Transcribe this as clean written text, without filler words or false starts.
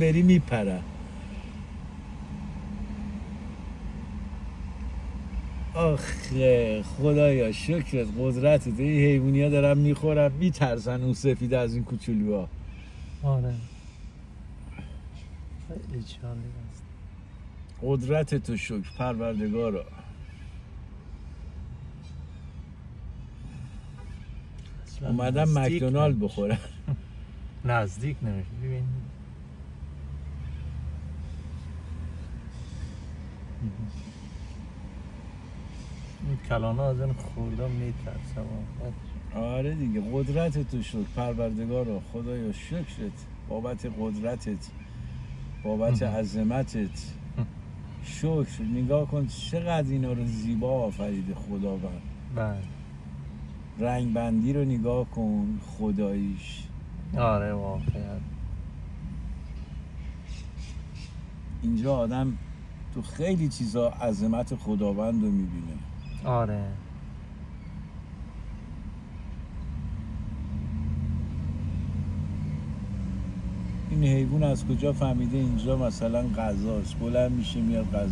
بری میپره. آخه خدایا شکرت قدرتت. این حیوانی ها دارن میخورن میترسن اون سفیده از این کوچولوها. آره خیلی جالب است. قدرت تو شکر پروردگارا. اومدم مکدونالد بخورم. نزدیک نمیشه. ببین این کلانه از این خوردم میترسم. آره دیگه قدرت تو شکر پروردگارا. خدایا شکرت بابت قدرتت، بابت عظمتت. شکر. نگاه کن چقدر اینا رو زیبا آفریده خداوند. بله رنگ بندی رو نگاه کن خداییش. آره واقعا اینجا آدم تو خیلی چیزا عظمت خداوند رو میبینه. آره این حیوان از کجا فهمیده اینجا مثلا غذاست، بلند میشه میاد غذا